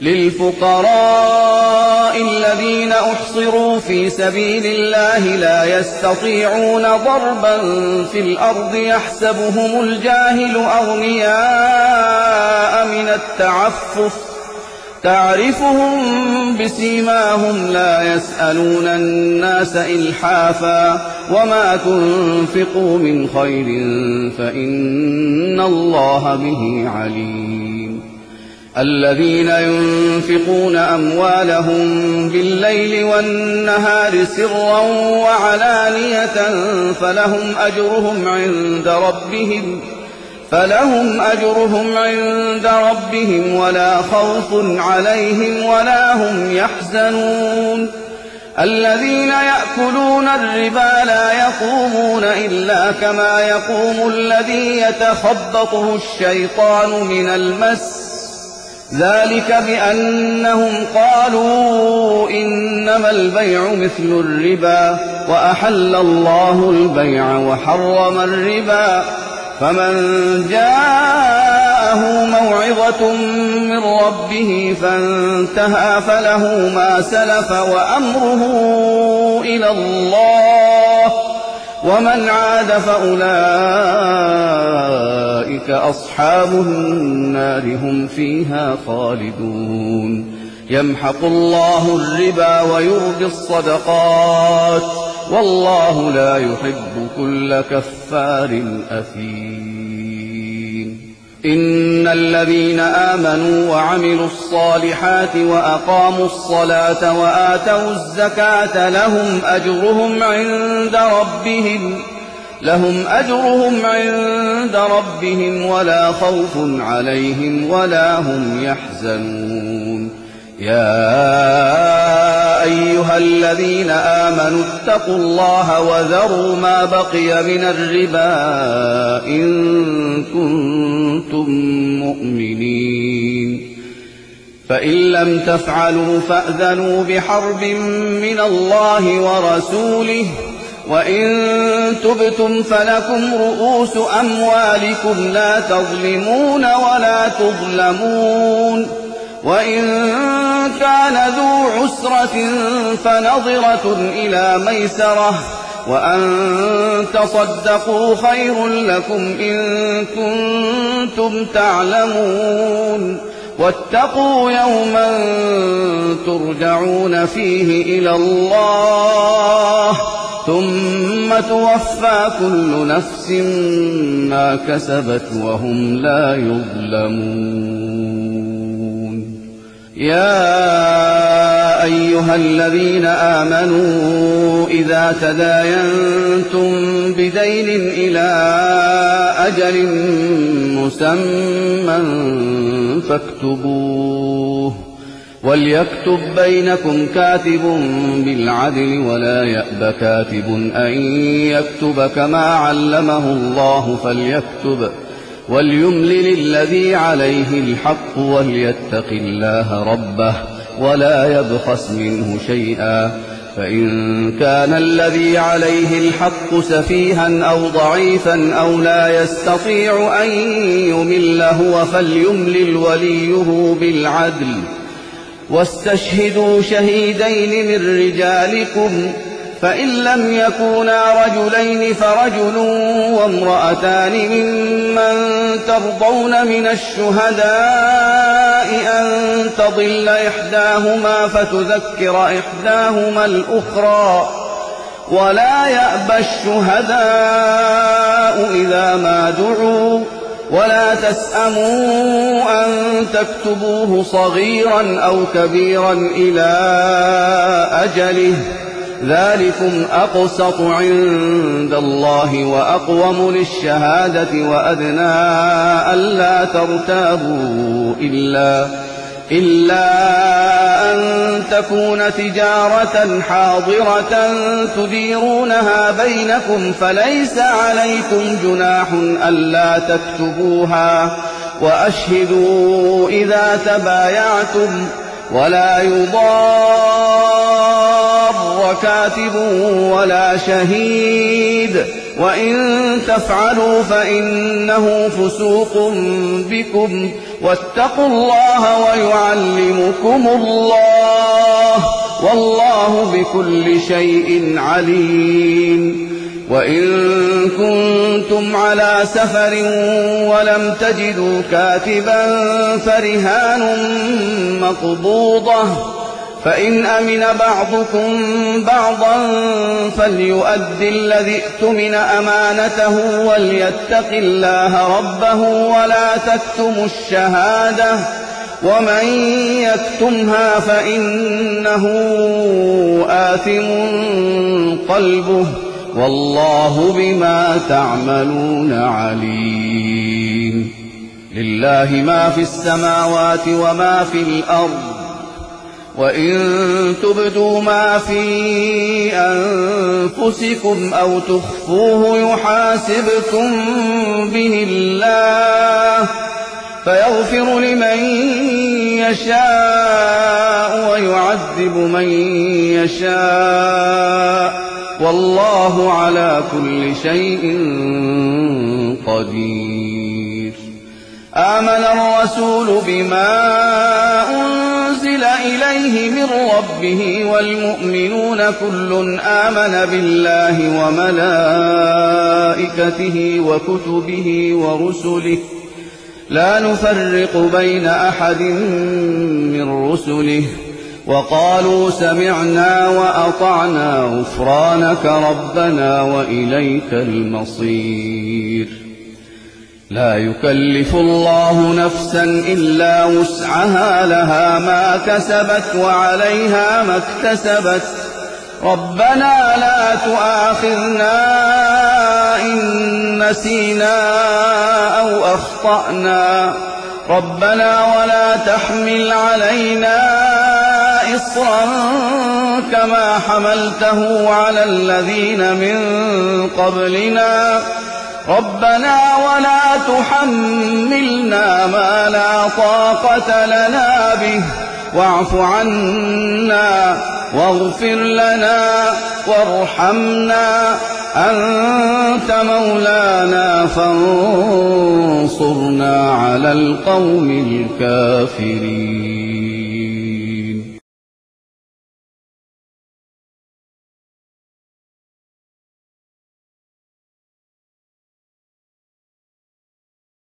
للفقراء الذين أحصروا في سبيل الله لا يستطيعون ضربا في الأرض يحسبهم الجاهل أغنياء من التعفف تعرفهم بسيماهم لا يسألون الناس إلحافا وما تنفقوا من خير فإن الله به عليم. الذين ينفقون أموالهم بالليل والنهار سرا وعلانية فلهم أجرهم عند ربهم ولا خوف عليهم ولا هم يحزنون. الذين يأكلون الربا لا يقومون إلا كما يقوم الذي يتخبطه الشيطان من المس ذلك بأنهم قالوا إنما البيع مثل الربا وأحل الله البيع وحرم الربا فمن جاءه موعظة من ربه فانتهى فله ما سلف وأمره إلى الله ومن عاد فأولئك أصحاب النار هم فيها خالدون. يمحق الله الربا ويربي الصدقات والله لا يحب كل كفار أثيم. إن الذين آمنوا وعملوا الصالحات وأقاموا الصلاة وآتوا الزكاة لهم أجرهم عند ربهم ولا خوف عليهم ولا هم يحزنون. يا أيها الذين آمنوا اتقوا الله وذروا ما بقي من الربا إن كنتم مؤمنين فإن لم تفعلوا فأذنوا بحرب من الله ورسوله وإن تبتم فلكم رؤوس أموالكم لا تظلمون ولا تظلمون. وإن كان ذو عسرة فنظرة إلى ميسرة وأن تصدقوا خير لكم إن كنتم تعلمون. واتقوا يوما ترجعون فيه إلى الله ثم توفى كل نفس ما كسبت وهم لا يظلمون. يا أيها الذين آمنوا إذا تداينتم بدين إلى أجل مسمى فاكتبوه وليكتب بينكم كاتب بالعدل ولا يأب كاتب أن يكتب كما علمه الله فليكتب وليملل الذي عليه الحق وليتق الله ربه ولا يبخس منه شيئا فإن كان الذي عليه الحق سفيها أو ضعيفا أو لا يستطيع أن يمل هو فليملل وليه بالعدل واستشهدوا شهيدين من رجالكم فإن لم يكونا رجلين فرجل وامرأتان ممن ترضون من الشهداء أن تضل إحداهما فتذكر إحداهما الأخرى ولا يأبى الشهداء إذا ما دعوا ولا تسأموا أن تكتبوه صغيرا أو كبيرا إلى أجله ذلكم أقسط عند الله وأقوم للشهادة وأدنى ألا ترتابوا إلا أن تكون تجارة حاضرة تديرونها بينكم فليس عليكم جناح ألا تكتبوها وأشهدوا إذا تبايعتم ولا يضار كاتب ولا شهيد وإن تفعلوا فإنه فسوق بكم واتقوا الله ويعلمكم الله والله بكل شيء عليم. وإن كنتم على سفر ولم تجدوا كاتبا فرهان مقبوضة فإن أمن بعضكم بعضا فليؤد الذي اؤتمن أمانته وليتق الله ربه ولا تكتموا الشهادة ومن يكتمها فإنه آثم قلبه والله بما تعملون عليم. لله ما في السماوات وما في الأرض وإن تبدوا ما في أنفسكم أو تخفوه يحاسبكم به الله فيغفر لمن يشاء ويعذب من يشاء والله على كل شيء قدير. آمن الرسول بما أنزل إليه من ربه والمؤمنون كل آمن بالله وملائكته وكتبه ورسله لا نفرق بين أحد من رسله وقالوا سمعنا وأطعنا غفرانك ربنا وإليك المصير. لا يكلف الله نفسا إلا وسعها لها ما كسبت وعليها ما اكتسبت ربنا لا تؤاخذنا إن نسينا أو أخطأنا ربنا ولا تحمل علينا إصرا كما حملته على الذين من قبلنا ربنا ولا تحملنا ما لا طاقة لنا به واعف عنا واغفر لنا وارحمنا أنت مولانا فانصرنا على القوم الكافرين.